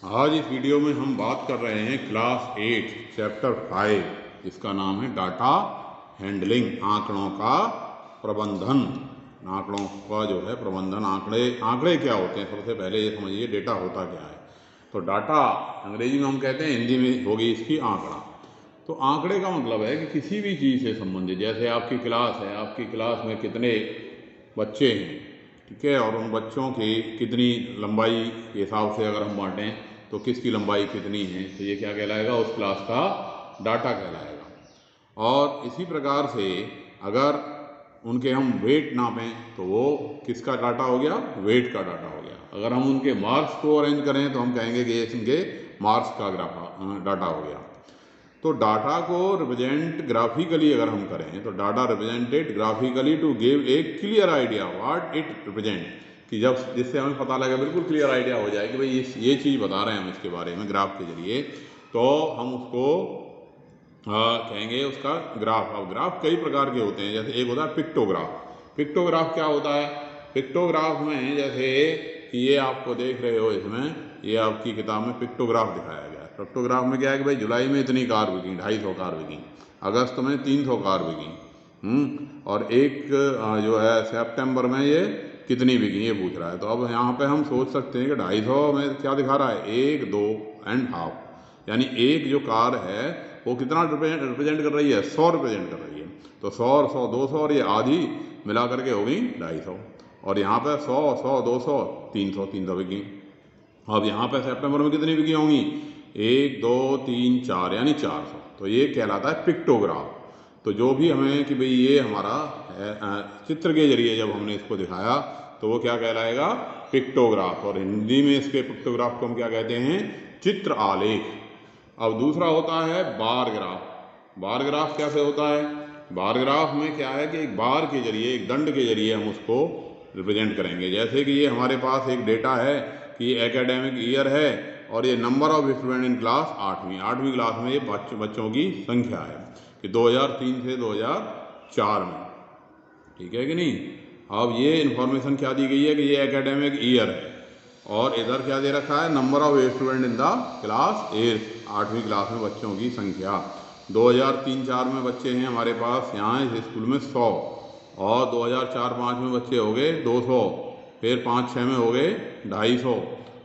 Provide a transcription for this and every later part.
आज इस वीडियो में हम बात कर रहे हैं क्लास 8 चैप्टर 5, जिसका नाम है डाटा हैंडलिंग, आंकड़ों का प्रबंधन। आंकड़ों का जो है प्रबंधन, आंकड़े क्या होते हैं, सबसे पहले ये समझिए डेटा होता क्या है। तो डाटा अंग्रेजी में हम कहते हैं, हिंदी में होगी इसकी आंकड़ा। तो आंकड़े का मतलब है कि किसी भी चीज़ से संबंधित, जैसे आपकी क्लास है, आपकी क्लास में कितने बच्चे हैं, ठीक है, और उन बच्चों की कितनी लंबाई के हिसाब से अगर हम बांटें तो किसकी लंबाई कितनी है, तो ये क्या कहलाएगा, उस क्लास का डाटा कहलाएगा। और इसी प्रकार से अगर उनके हम वेट नापें तो वो किसका डाटा हो गया, वेट का डाटा हो गया। अगर हम उनके मार्क्स को अरेंज करें तो हम कहेंगे कि ये इनके मार्क्स का डाटा हो गया। तो डाटा को रिप्रेजेंट ग्राफिकली अगर हम करें तो data represented graphically to give a clear idea what it represent, कि जब जिससे हमें पता लगे, बिल्कुल क्लियर आइडिया हो जाए कि भाई ये चीज़ बता रहे हैं हम इसके बारे में ग्राफ के जरिए, तो हम उसको कहेंगे उसका ग्राफ। अब ग्राफ कई प्रकार के होते हैं, जैसे एक होता है पिक्टोग्राफ। पिक्टोग्राफ क्या होता है, पिक्टोग्राफ में जैसे ये आपको देख रहे हो, इसमें ये आपकी किताब में पिक्टोग्राफ दिखाया गया है। पिक्टोग्राफ में क्या है कि भाई जुलाई में इतनी कार बिकी, 250 कार बिकी, अगस्त में 300 कार बिकी, और एक जो है सितंबर में ये कितनी बिकी, ये पूछ रहा है। तो अब यहाँ पे हम सोच सकते हैं कि 250 में क्या दिखा रहा है, 1, 2 एंड हाफ, यानी एक जो कार है वो कितना रिप्रेजेंट कर रही है, 100 रिप्रेजेंट कर रही है। तो 100 और 100 200, और ये आधी मिला करके हो गई 250, और यहाँ पे 100 100 200 300 बिकी। अब यहाँ पे सितंबर में कितनी बिकी होंगी, 1 2 3 4, यानी 400। तो ये कहलाता है पिक्टोग्राफ। तो जो भी हमें कि भाई ये हमारा चित्र के जरिए जब हमने इसको दिखाया तो वो क्या कहलाएगा, पिक्टोग्राफ। और हिंदी में इसके पिक्टोग्राफ को हम क्या कहते हैं, चित्र आलेख। अब दूसरा होता है बार ग्राफ। बार ग्राफ कैसे होता है, बार ग्राफ में क्या है कि एक बार के जरिए, एक दंड के जरिए हम उसको रिप्रेजेंट करेंगे। जैसे कि ये हमारे पास एक डेटा है कि एकेडमिक ईयर है, और ये number of student in class 8वीं क्लास में ये बच्चों की संख्या है कि 2003 से 2004 में, ठीक है कि नहीं। अब ये इन्फॉर्मेशन क्या दी गई है कि ये एकेडमिक ईयर है, और इधर क्या दे रखा है, number of student in the class 8, 8वीं क्लास में बच्चों की संख्या। 2003-4 में बच्चे हैं हमारे पास यहाँ इस स्कूल में 100, और 2004-5 में बच्चे हो गए 200, फिर 5-6 में हो गए 250।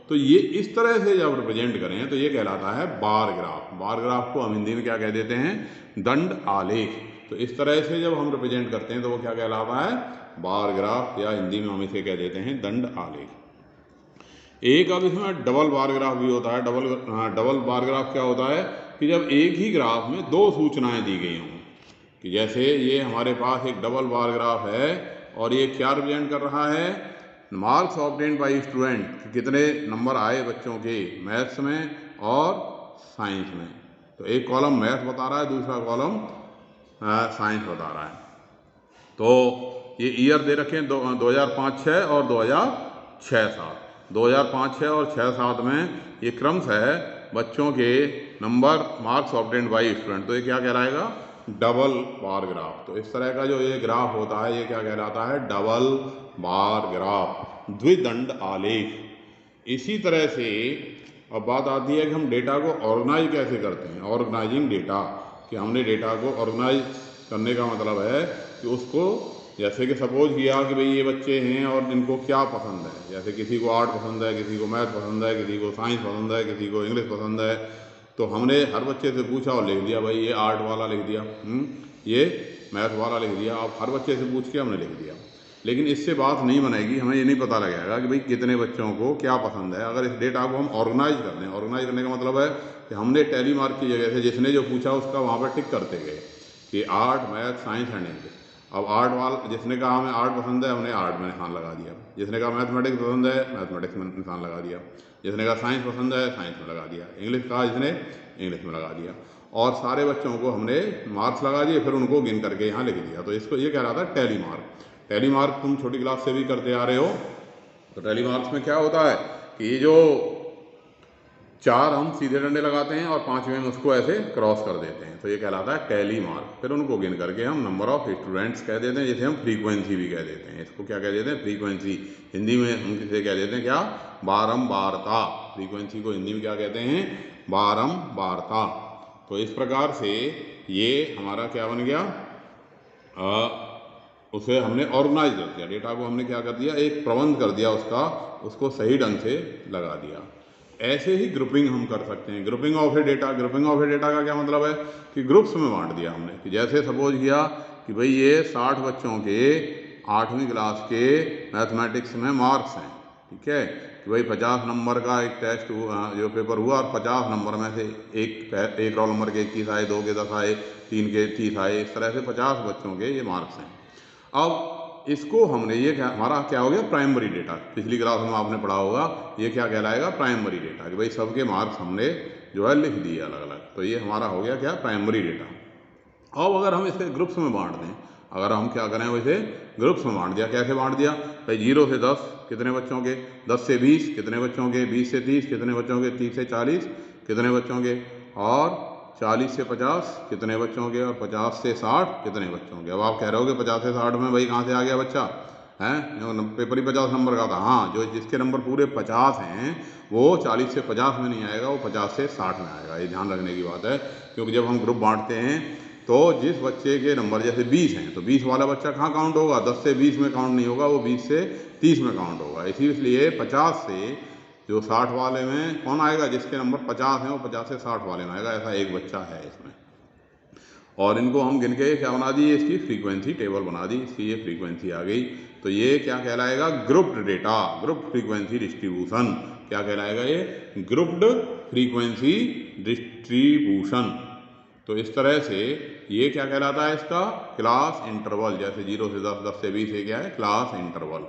तो ये इस तरह से जब रिप्रेजेंट करें तो ये कहलाता है बार ग्राफ। बार ग्राफ को हम हिंदी में क्या कह देते हैं, दंड आलेख। तो इस तरह से जब हम रिप्रेजेंट करते हैं तो वो क्या कहलाता है, बार ग्राफ, या हिंदी में हम इसे कह देते हैं दंड आलेख। एक अब इसमें डबल बार ग्राफ भी होता है। डबल बार ग्राफ क्या होता है कि जब एक ही ग्राफ में दो सूचनाएं दी गई हों, कि जैसे ये हमारे पास एक डबल बार ग्राफ है, और ये क्या रिप्रेजेंट कर रहा है, मार्क्स ऑब्टेन्ड बाय स्टूडेंट, कितने नंबर आए बच्चों के मैथ्स में और साइंस में। तो एक कॉलम मैथ बता रहा है, दूसरा कॉलम साइंस बता रहा है। तो ये ईयर दे रखे हैं 2005-6 और 2006-7। 2005-6 और 6-7 में ये क्रमशः है बच्चों के number, marks obtained by student. तो ये क्या कहलाएगा, डबल बार ग्राफ। तो इस तरह का जो ये ग्राफ होता है ये क्या कहलाता है, डबल बार ग्राफ, द्विदंड आलेख। इसी तरह से अब बात आती है कि हम डेटा को ऑर्गेनाइज कैसे करते हैं, ऑर्गेनाइजिंग डेटा, कि हमने डेटा को ऑर्गेनाइज करने का मतलब है कि उसको, जैसे कि सपोज किया कि भाई ये बच्चे हैं और इनको क्या पसंद है, जैसे किसी को आर्ट पसंद है, किसी को मैथ पसंद है, किसी को साइंस पसंद है, किसी को इंग्लिश पसंद है। तो हमने हर बच्चे से पूछा और लिख दिया, भाई ये आर्ट वाला लिख दिया, ये मैथ वाला लिख दिया। आप हर बच्चे से पूछ के हमने लिख दिया। लेकिन इससे बात नहीं बनेगी, हमें ये नहीं पता लगेगा कि भाई कितने बच्चों को क्या पसंद है अगर इस डेटा को हम ऑर्गेनाइज कर दें। ऑर्गेनाइज करने का मतलब है कि हमने टैली मार्क की जगह से जिसने जो पूछा उसका वहाँ पर टिक करते गए कि art, math, science and English. अब आर्ट वाला, जिसने कहा हमें आर्ट पसंद है, हमने आर्ट में निशान लगा दिया। जिसने कहा मैथमेटिक्स पसंद है, मैथमेटिक्स में निशान लगा दिया। जिसने कहा साइंस पसंद है, साइंस में लगा दिया। इंग्लिश कहा जिसने, इंग्लिश में लगा दिया। और सारे बच्चों को हमने मार्क्स लगा दिए, फिर उनको गिन करके यहाँ लिख दिया। तो इसको ये कह रहा था टैली मार्क। टैली मार्क तुम छोटी क्लास से भी करते आ रहे हो। तो टैली मार्क्स में क्या होता है कि ये जो 4 हम सीधे डंडे लगाते हैं और 5वें में उसको ऐसे क्रॉस कर देते हैं, तो ये कहलाता है टैली मार्क। फिर उनको गिन करके हम नंबर ऑफ स्टूडेंट्स कह देते हैं, जिसे हम फ्रीक्वेंसी भी कह देते हैं। इसको क्या कह देते हैं, फ्रीक्वेंसी। हिंदी में हम इसे कह देते हैं क्या, बारंबारता, फ्रीक्वेंसी को हिंदी में क्या कहते हैं? बारंबारता। तो इस प्रकार से ये हमारा क्या बन गया, उसे हमने ऑर्गेनाइज कर दिया, डेटा को हमने क्या कर दिया, एक प्रबंध कर दिया उसका, उसको सही ढंग से लगा दिया। ऐसे ही ग्रुपिंग हम कर सकते हैं, grouping of A data. Grouping of A data का क्या मतलब है कि ग्रुप्स में बांट दिया हमने, कि जैसे सपोज किया कि भाई ये 60 बच्चों के 8वीं क्लास के मैथमेटिक्स में मार्क्स हैं, ठीक है, कि भाई 50 नंबर का एक टेस्ट जो पेपर हुआ और 50 नंबर में से एक रोल नंबर के 21 आए, 2 के 10 आए, 3 के 30 आए, इस तरह से 50 बच्चों के ये मार्क्स हैं। अब इसको हमने, ये क्या हमारा क्या हो गया, प्राइमरी डेटा। पिछली क्लास में आपने पढ़ा होगा ये क्या कहलाएगा, प्राइमरी डेटा, कि भाई सबके मार्क्स हमने जो है लिख दिए अलग अलग, तो ये हमारा हो गया क्या, प्राइमरी डेटा। अब अगर हम इसे ग्रुप्स में बांट दें, अगर हम क्या करें, वैसे ग्रुप्स में बांट दिया, कैसे बांट दिया भाई, 0 से 10 कितने बच्चों के, 10 से 20 कितने बच्चों के, 20 से 30 कितने बच्चों के, 30 से 40 कितने बच्चों के, और 40 से 50 कितने बच्चों के, और 50 से 60 कितने बच्चों के। अब आप कह रहे हो कि 50 से 60 में भाई कहाँ से आ गया बच्चा, हैं, पेपर ही 50 नंबर का था। हाँ, जो जिसके नंबर पूरे 50 हैं वो 40 से 50 में नहीं आएगा, वो 50 से 60 में आएगा, ये ध्यान रखने की बात है। क्योंकि जब हम ग्रुप बांटते हैं तो जिस बच्चे के नंबर जैसे 20 हैं तो 20 वाला बच्चा कहाँ काउंट होगा, 10 से 20 में काउंट नहीं होगा, वो 20 से 30 में काउंट होगा। इसीलिए 50 से जो 60 वाले में कौन आएगा, जिसके नंबर 50 हैं वो 50 से 60 वाले में आएगा, ऐसा एक बच्चा है इसमें। और इनको हम गिन के क्या बना दिए, इसकी फ्रीक्वेंसी टेबल बना दी, इसकी ये फ्रीक्वेंसी आ गई। तो ये क्या कहलाएगा, grouped data, grouped frequency distribution. क्या कहलाएगा ये, ग्रुप्ड फ्रीक्वेंसी डिस्ट्रीब्यूशन। तो इस तरह से ये क्या कहलाता है, इसका क्लास इंटरवल। जैसे 0 से 10, 10 से 20 ये क्या है, क्लास इंटरवल।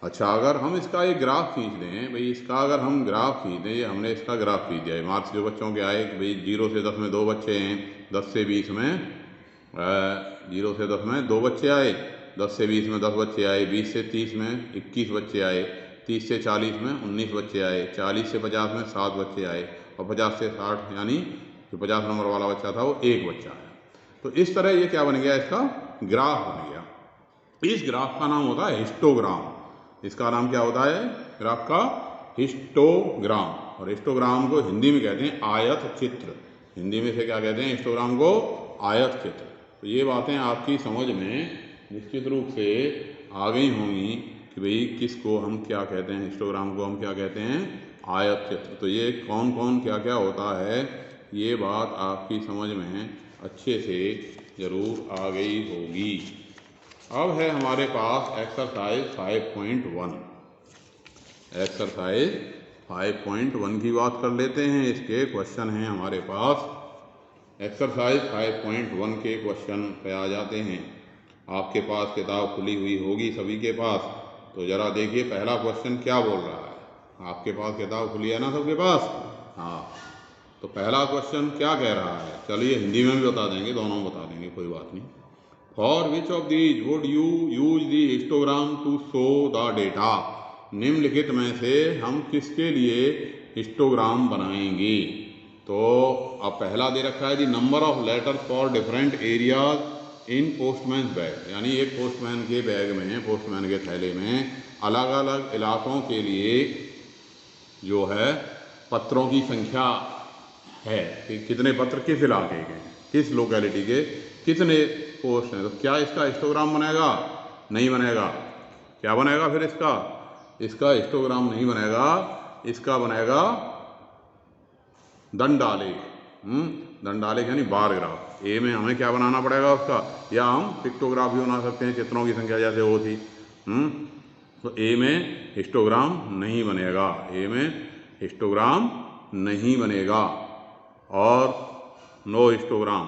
अच्छा, अगर हम इसका एक ग्राफ खींच दें भाई, इसका अगर हम ग्राफ खींच दें, ये हमने इसका ग्राफ खींच दिया है, मार्क्स जो बच्चों के आए कि भाई 0 से 10 में 2 बच्चे हैं, 10 से 20 में 0 से 10 में 2 बच्चे आए, 10 से 20 में 10 बच्चे आए, 20 से 30 में 21 बच्चे आए, 30 से 40 में 19 बच्चे आए, 40 से 50 में 7 बच्चे आए, और 50 से 60 यानी जो 50 नंबर वाला बच्चा था वो एक बच्चा आया। तो इस तरह ये क्या बन गया, इसका ग्राफ बन गया। इस ग्राफ का नाम होता है हिस्टोग्राम। इसका नाम क्या होता है, ग्राफ का, हिस्टोग्राम। और हिस्टोग्राम को हिंदी में कहते हैं आयत चित्र। हिंदी में से क्या कहते हैं, हिस्टोग्राम को आयत चित्र। तो ये बातें आपकी समझ में निश्चित रूप से आ गई होंगी कि भाई किसको हम क्या कहते हैं, हिस्टोग्राम को हम क्या कहते हैं, आयत चित्र। तो ये कौन कौन क्या क्या होता है, ये बात आपकी समझ में अच्छे से ज़रूर आ गई होगी। अब है हमारे पास एक्सरसाइज 5.1। एक्सरसाइज 5.1 की बात कर लेते हैं। इसके क्वेश्चन हैं हमारे पास। एक्सरसाइज 5.1 के क्वेश्चन पे आ जाते हैं। आपके पास किताब खुली हुई होगी सभी के पास, तो ज़रा देखिए पहला क्वेश्चन क्या बोल रहा है। आपके पास किताब खुली है ना सबके पास, हाँ। तो पहला क्वेश्चन क्या कह रहा है, चलिए हिंदी में भी बता देंगे, दोनों में बता देंगे, कोई बात नहीं। For which of these would you use the histogram to show the data. निम्नलिखित में से हम किसके लिए हिस्टोग्राम बनाएंगे। तो अब पहला दे रखा है जी, number of letter for different areas in postman bag. यानी एक पोस्टमैन के बैग में, पोस्टमैन के थैले में अलग अलग इलाकों के लिए जो है पत्रों की संख्या है कि कितने पत्र किस इलाके के, किस लोकेलिटी के कितने पोस्ट हैं। तो क्या इसका हिस्टोग्राम बनेगा, नहीं बनेगा। क्या बनेगा फिर इसका हिस्टोग्राम नहीं बनेगा, इसका बनेगा दंडालेख। दंडालेख यानी बार ग्राफ। ए में हमें क्या बनाना पड़ेगा उसका, या हम पिक्टोग्राफ भी बना सकते हैं, चित्रों की संख्या जैसे वो थी। तो ए में हिस्टोग्राम नहीं बनेगा, ए में हिस्टोग्राम नहीं बनेगा, और नो हिस्टोग्राम।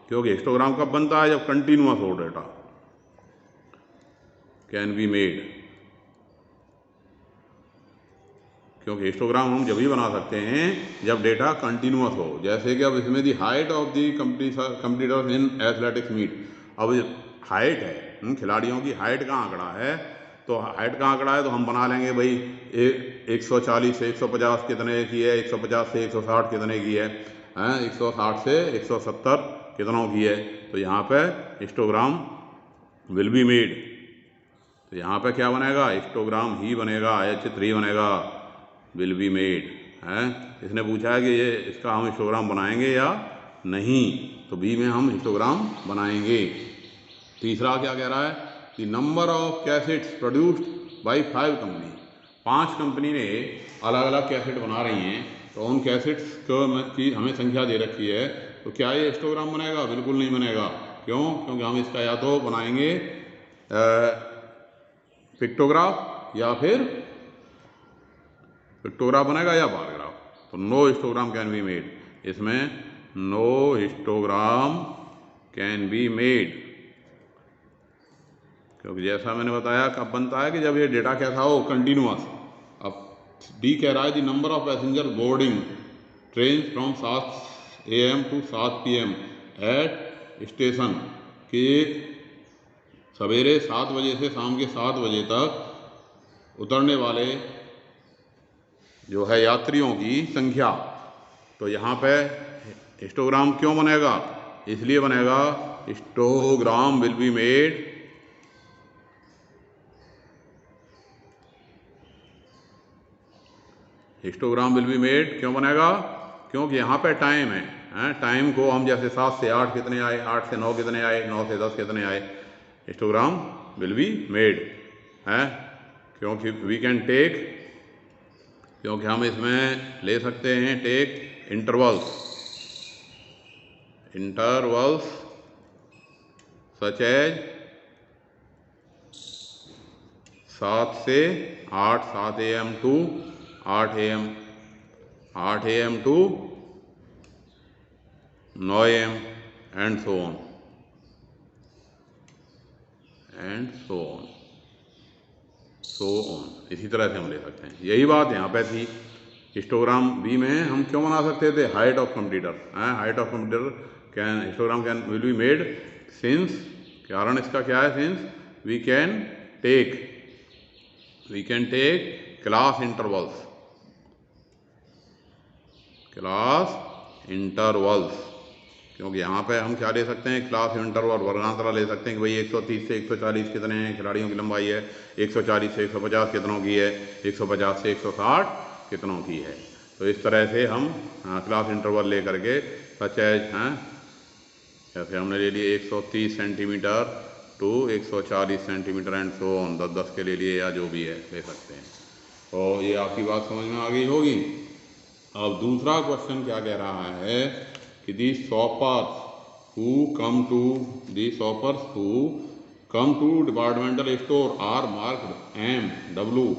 क्योंकि हिस्टोग्राम कब बनता है, जब कंटिन्यूअस हो डेटा, कैन बी मेड। क्योंकि हिस्टोग्राम हम जब भी बना सकते हैं जब डेटा कंटिन्यूअस हो। जैसे कि अब इसमें the height of the competitors in athletics meet. अब हाइट है, खिलाड़ियों की हाइट का आंकड़ा है, तो हाइट का आंकड़ा है तो हम बना लेंगे भाई 140 से 150 कितने की है, 150 से 160 कितने की है, 160 से 170 कितनों की है। तो यहाँ पे हिस्टोग्राम विल बी मेड। तो यहाँ पे क्या बनेगा, हिस्टोग्राम ही बनेगा, आयत चित्र ही बनेगा। विल बी मेड है। इसने पूछा है कि ये इसका हम हिस्टोग्राम बनाएंगे या नहीं, तो बी में हम हिस्टोग्राम बनाएंगे। तीसरा क्या कह रहा है कि number of cassettes produced by 5 company, 5 company ने अलग अलग कैसेट बना रही हैं, तो उन कैसेट्स की हमें संख्या दे रखी है, तो क्या ये हिस्टोग्राम बनेगा? बिल्कुल नहीं बनेगा। क्यों? क्योंकि हम इसका या तो बनाएंगे पिक्टोग्राफ या फिर पिक्टोग्राफ बनेगा या बार ग्राफ, तो no histogram can be made, इसमें no histogram can be made. क्योंकि जैसा मैंने बताया कब बनता है कि जब ये डेटा कैसा हो, कंटिन्यूअस। अब डी कह रहा है the number of passenger boarding train from 7 AM to 7 PM at station, कि सवेरे 7 बजे से शाम के 7 बजे तक उतरने वाले जो है यात्रियों की संख्या। तो यहाँ पे हिस्टोग्राम क्यों बनेगा? इसलिए बनेगा histogram will be made histogram will be made क्यों बनेगा? क्योंकि यहाँ पे टाइम है, टाइम को हम जैसे 7 से 8 कितने आए, 8 से 9 कितने आए, 9 से 10 कितने आए, हिस्टोग्राम विल बी मेड है। क्योंकि वी कैन टेक, क्योंकि हम इसमें ले सकते हैं टेक इंटरवल्स सच एज 7 से 8, 7 AM to 8 AM, 8 AM to 9 AM and so on इसी तरह से हम ले सकते हैं। यही बात यहाँ पे थी। हिस्टोग्राम बी में हम क्यों बना सकते थे? Height of computer, height of computer can histogram can will be made since, कारण इसका क्या है? Since we can take class intervals, क्योंकि यहाँ पे हम क्या ले सकते हैं? क्लास इंटरवल, वर्गांतरा ले सकते हैं कि भाई 130 से 140 कितने हैं खिलाड़ियों की लंबाई है, 140 से 150 कितनों की है, 150 से 160 कितनों की है। तो इस तरह से हम क्लास इंटरवल ले करके सच एज जैसे हमने ले लिए 130 centimetre to 140 centimetre and so on, 10-10 के ले लिए या जो भी है ले सकते हैं। तो ये आपकी बात समझ में आ गई होगी। अब दूसरा क्वेश्चन क्या कह रहा है कि the shoppers who come to departmental store are marked MW,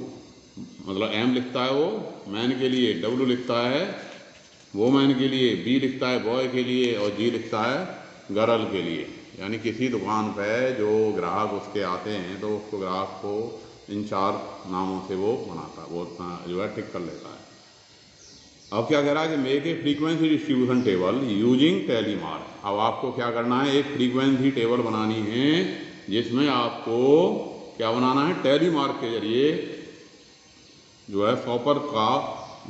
मतलब M लिखता है वो मैन के लिए, W लिखता है वो मैन के लिए, B लिखता है बॉय के लिए और G लिखता है गर्ल के लिए। यानी किसी दुकान पे जो ग्राहक उसके आते हैं तो उसको ग्राहक को इन 4 नामों से वो बनाता है, वो जो है टिक कर लेता है। अब क्या कह रहा है कि make a frequency distribution table using tally mark. अब आपको क्या करना है? एक फ्रीक्वेंसी टेबल बनानी है जिसमें आपको क्या बनाना है? टैली मार्क के जरिए जो है शॉपर का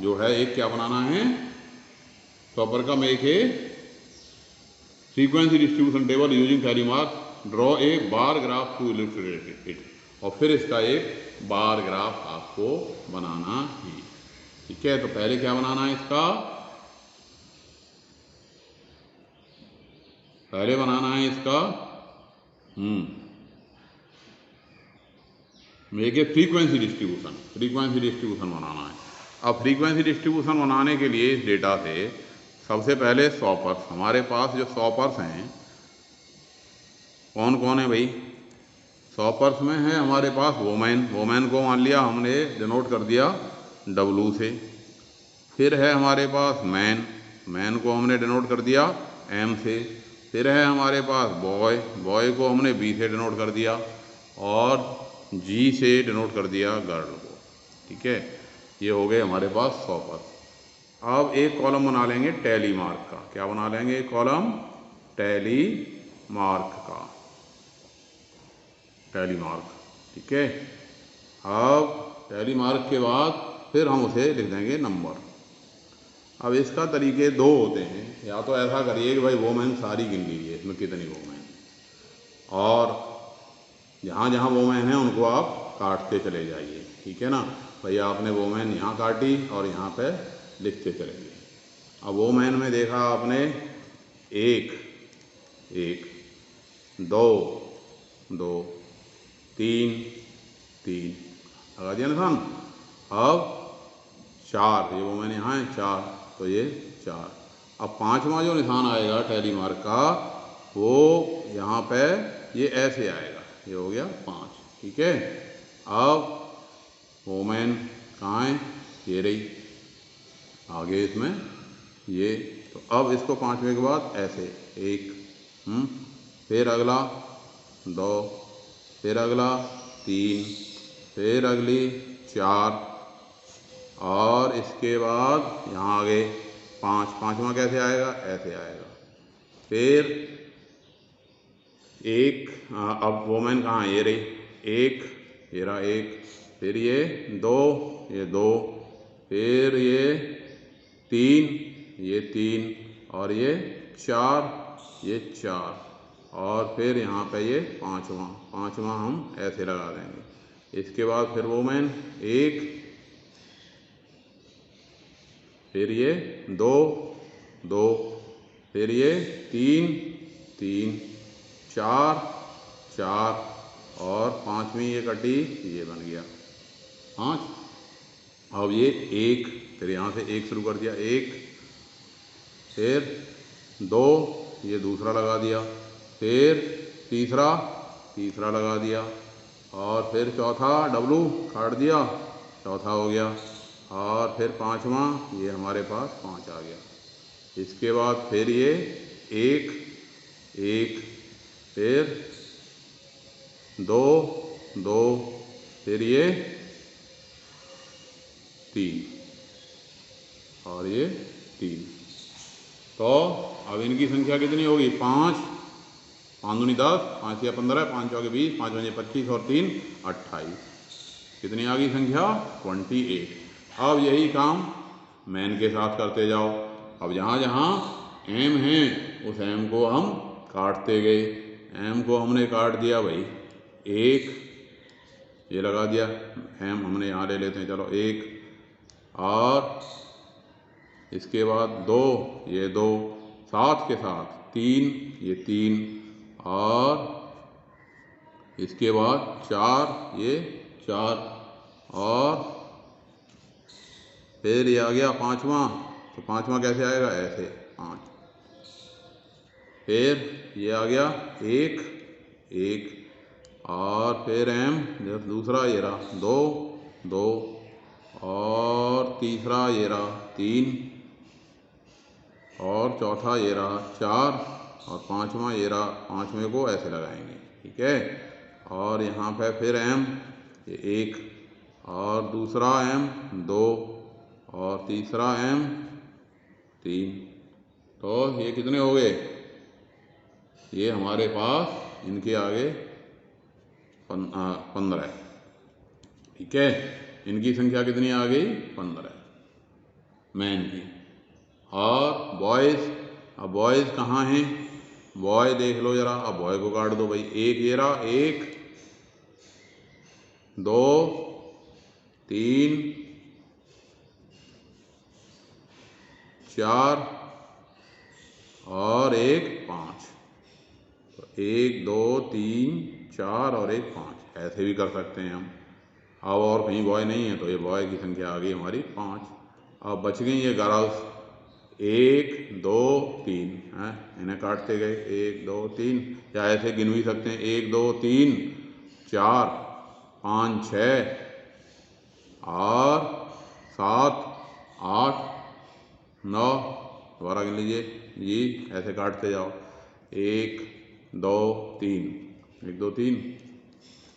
जो है एक क्या बनाना है? शॉपर का make a frequency distribution table using tally mark, draw a bar graph to illustrate it, और फिर इसका एक बार ग्राफ आपको बनाना है। ठीक है, तो पहले क्या बनाना है? इसका पहले बनाना है इसका मेक ए फ्रीक्वेंसी डिस्ट्रीब्यूशन बनाना है। अब फ्रीक्वेंसी डिस्ट्रीब्यूशन बनाने के लिए इस डेटा से सबसे पहले शॉपर्स, हमारे पास जो शॉपर्स हैं कौन कौन है भाई? शॉपर्स में है हमारे पास वोमैन को मान लिया हमने डिनोट कर दिया W से। फिर है हमारे पास मैन को हमने डिनोट कर दिया M से। फिर है हमारे पास बॉय को हमने B से डिनोट कर दिया और G से डिनोट कर दिया गर्ल को। ठीक है, ये हो गए हमारे पास शॉपर्स। अब एक कॉलम बना लेंगे टैली मार्क का। क्या बना लेंगे? एक कॉलम टैली मार्क का, टैली मार्क। ठीक है, अब टैली मार्क के बाद फिर हम उसे लिख देंगे नंबर। अब इसका तरीके 2 होते हैं, या तो ऐसा करिए कि भाई वोमैन सारी गिन लीजिए इसमें कितनी वोमैन, और जहाँ जहाँ वोमैन है उनको आप काटते चले जाइए। ठीक है ना, भाई आपने वोमेन यहाँ काटी और यहाँ पे लिखते चलेंगे। अब वोमेन में देखा आपने एक, एक, दो, दो, तीन, तीन, लगा दिया निशान। अब चार, ये वोमेन यहाँ है चार, तो ये चार। अब पांचवा जो निशान आएगा टैली मार्क का, वो यहाँ पे ये ऐसे आएगा, ये हो गया 5, ठीक है। अब वोमेन कहाँ है, ये रही आगे इसमें ये, तो अब इसको पांचवे के बाद ऐसे एक, फिर अगला 2, फिर अगला 3, फिर अगली 4, और इसके बाद यहाँ आगे 5, पांचवा कैसे आएगा, ऐसे आएगा। फिर एक, अब वोमेन कहाँ है, ये रही एक, ये रहा एक, फिर ये 2, ये 2, फिर ये 3, ये 3, और ये 4, ये 4, और फिर यहाँ पे ये पांचवा हम ऐसे लगा देंगे। इसके बाद फिर वोमेन एक, फिर ये 2, 2, फिर ये 3, 3, 4, 4, और पांचवी ये कटी, ये बन गया 5। अब ये एक, फिर यहाँ से एक शुरू कर दिया, एक, फिर 2, ये दूसरा लगा दिया, फिर तीसरा लगा दिया, और फिर चौथा डब्लू काट दिया, चौथा हो गया, और फिर पांचवा ये हमारे पास 5 आ गया। इसके बाद फिर ये एक, एक, फिर 2, 2, फिर ये 3, और ये 3। तो अब इनकी संख्या कितनी होगी, 5, 5 दूनी 10, 5 या 15, 5 चौके 20, 5 पंजे 25, और 3 28। कितनी आ गई संख्या, 28। अब यही काम मैन के साथ करते जाओ। अब जहाँ जहाँ एम है उस एम को हम काटते गए। एम को हमने काट दिया भाई, एक, ये लगा दिया, एम हमने यहाँ ले लेते हैं, चलो एक, और इसके बाद 2, ये 2, साथ के साथ 3, ये 3, और इसके बाद 4, ये 4, और फिर ये आ गया पांचवा, तो पांचवा कैसे आएगा, ऐसे 5, फिर ये आ गया एक, एक, और फिर एम दूसरा ये रहा 2, 2, और तीसरा ये रहा 3, और चौथा ये रहा 4, और पांचवा ये रहा, पांचवें को ऐसे लगाएंगे, ठीक है। और यहाँ पे फिर एम ये 1, और दूसरा एम 2, और तीसरा एम 3। तो ये कितने हो गए, ये हमारे पास इनके आगे 15, ठीक है। इनकी संख्या कितनी आ गई, 15 मैन की। और बॉयज़, अब बॉयज़ कहाँ हैं, बॉय देख लो जरा, अब बॉय को काट दो भाई, एक ये रहा, 1, 2, 3, 4, और एक 5। तो 1, 2, 3, 4, और एक 5, ऐसे भी कर सकते हैं हम। अब और कहीं बॉय नहीं है, तो ये बॉय की संख्या आ गई हमारी 5। अब बच गई ये गर्ल्स, 1, 2, 3 हैं, इन्हें काटते गए 1, 2, 3, या ऐसे गिन भी सकते हैं 1, 2, 3, 4, 5, 6, और 7, 8, 9, दोबारा गिन लीजिए, ये ऐसे काटते जाओ, 1, 2, 3, 1, 2, 3,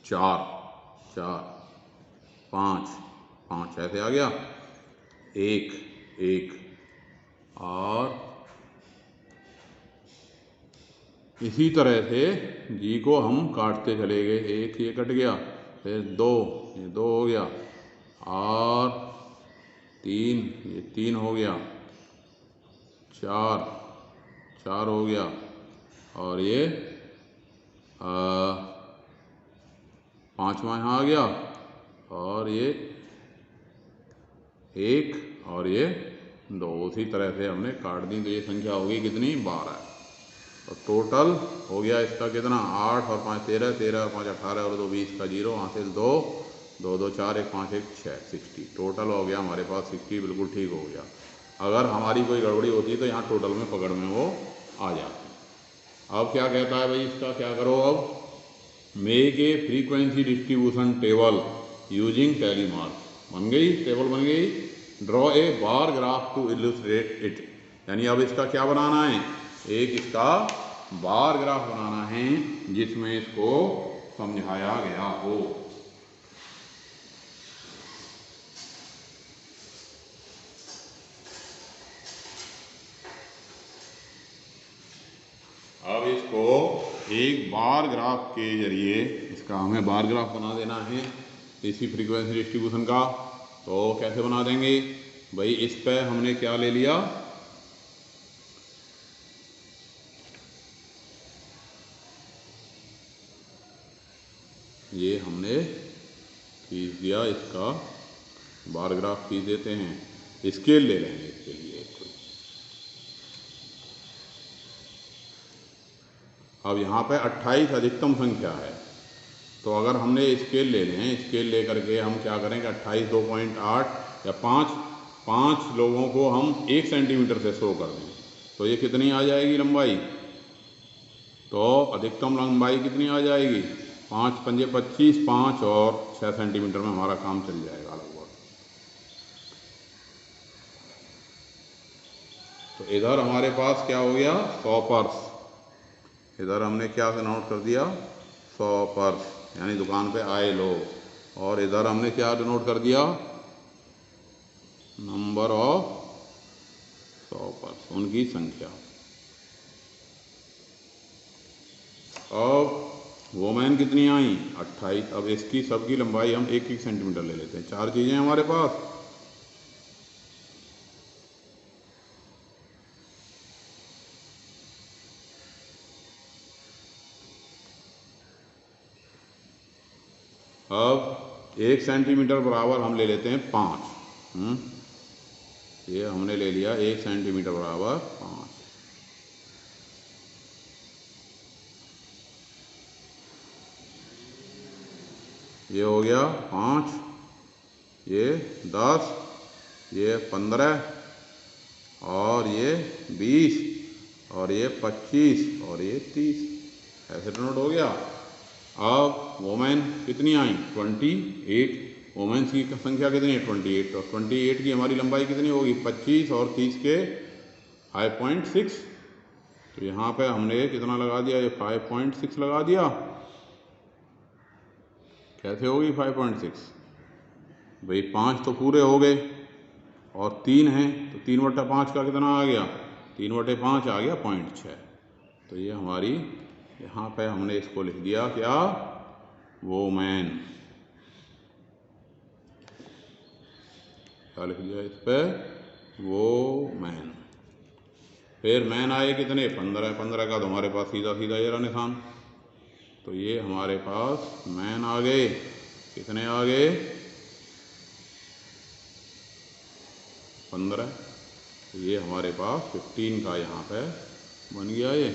4, 4, 5, 5, ऐसे आ गया, 1, 1, और इसी तरह से जी को हम काटते चले गए, 1 ये कट गया, फिर 2, ये 2 हो गया, और 3, ये 3 हो गया, 4, 4 हो गया, और ये पांचवा यहाँ आ गया, और ये 1 और ये 2, उसी तरह से हमने काट दी तो ये संख्या होगी कितनी 12। और टोटल हो गया इसका कितना 8 और 5 13, 13 और 5 18 और 2 20 का 0, हासिल 2 2 2 4 1 5 1 6 60। टोटल हो गया हमारे पास 60, बिल्कुल ठीक हो गया। अगर हमारी कोई गड़बड़ी होती तो यहाँ टोटल में पकड़ में वो आ जाती। अब क्या कहता है भाई, इसका क्या करो, अब make a frequency distribution table using tally marks. बन गई, टेबल बन गई। Draw a bar graph to illustrate it, यानी अब इसका क्या बनाना है, एक इसका बार ग्राफ बनाना है जिसमें इसको समझाया गया हो। अब इसको एक बार ग्राफ के जरिए इसका हमें बार ग्राफ बना देना है इसी फ्रीक्वेंसी डिस्ट्रीब्यूशन का। तो कैसे बना देंगे भाई, इस पे हमने क्या ले लिया, ये हमने खींच दिया, इसका बार ग्राफ खींच देते हैं, स्केल ले लेंगे इसके लिए। अब यहाँ पे 28 अधिकतम संख्या है, तो अगर हमने स्केल ले लें, स्केल ले करके हम क्या करेंगे 28 2.8 या 5 लोगों को हम 1 सेंटीमीटर से शो कर दें तो ये कितनी आ जाएगी लंबाई, तो अधिकतम लंबाई कितनी आ जाएगी 5 पंजे 25, 5 और 6 सेंटीमीटर में हमारा काम चल जाएगा लगभग। तो इधर हमारे पास क्या हो गया 100 पर्स, इधर हमने क्या नोट कर दिया 100 पर्स, यानी दुकान पे आए लोग। और इधर हमने क्या नोट कर दिया नंबर ऑफ 100 पर्स, उनकी संख्या। अब वोमेन कितनी आई 28। अब इसकी सबकी लंबाई हम 1 सेंटीमीटर ले लेते हैं, 4 चीज़ें हमारे पास। अब 1 सेंटीमीटर बराबर हम ले लेते हैं 5। ये हमने ले लिया 1 सेंटीमीटर बराबर 5। ये हो गया 5, ये 10, ये 15 और ये 20 और ये 25 और ये 30, ऐसे नोट हो गया। अब वोमेन कितनी आई 28, वोमेन्स की संख्या कितनी है 28, और 28 की हमारी लंबाई कितनी होगी 25 और 30 के 5.6। तो यहाँ पे हमने कितना लगा दिया, ये 5.6 लगा दिया। कैसे होगी 5.6 भाई, 5 तो पूरे हो गए और 3 हैं तो 3/5 का कितना आ गया 3/5 आ गया 0.6। तो ये हमारी यहाँ पे हमने इसको लिख दिया क्या वोमेन, क्या लिख दिया इस पे वोमेन। फिर मैन आए कितने 15, 15 का तो हमारे पास सीधा सीधा ये रहा निशान, तो ये हमारे पास मैन आ गए, कितने आ गए 15। तो ये हमारे पास 15 का यहाँ पे बन गया ये।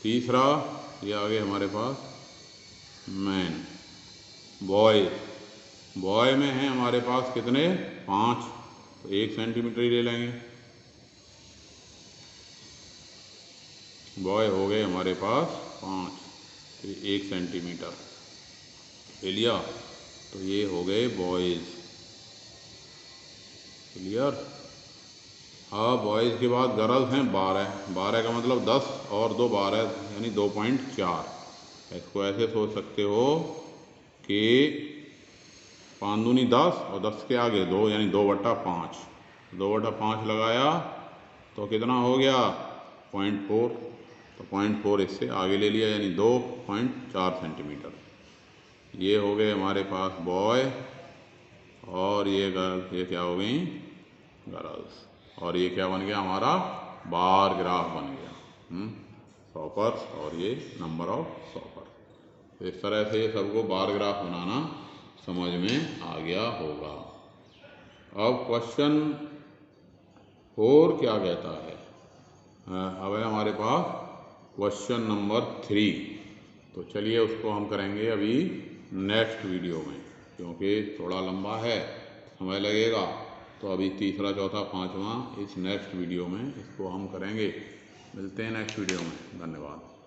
तीसरा ये आ गए हमारे पास मैन। बॉय, बॉय में है हमारे पास कितने 5, तो 1 सेंटीमीटर ही ले लेंगे। बॉय हो गए हमारे पास 5, तो 1 सेंटीमीटर ले लिया, तो ये हो गए बॉयज़। क्लियर। हाँ, बॉयज़ के बाद गर्ल्स हैं 12, 12 का मतलब 10 और 2 12 यानी 2.4। इसको ऐसे सोच सकते हो कि 5 दूनी 10 और 10 के आगे 2 यानी 2/5, 2/5 लगाया तो कितना हो गया 0.4, तो 0.4 इससे आगे ले लिया यानी 2.4 सेंटीमीटर। ये हो गए हमारे पास बॉय और ये गर्ल, ये क्या हो गई गर्ल्स। और ये क्या बन गया हमारा बार ग्राफ बन गया 100 पर्स और ये नंबर ऑफ 100 पर्स। तो इस तरह से सबको बार ग्राफ बनाना समझ में आ गया होगा। अब क्वेश्चन 4 क्या कहता है? अब है हमारे पास क्वेश्चन नंबर 3। तो चलिए उसको हम करेंगे अभी नेक्स्ट वीडियो में, क्योंकि थोड़ा लंबा है, समय लगेगा। तो अभी तीसरा, चौथा, पांचवा इस नेक्स्ट वीडियो में इसको हम करेंगे। मिलते हैं नेक्स्ट वीडियो में। धन्यवाद।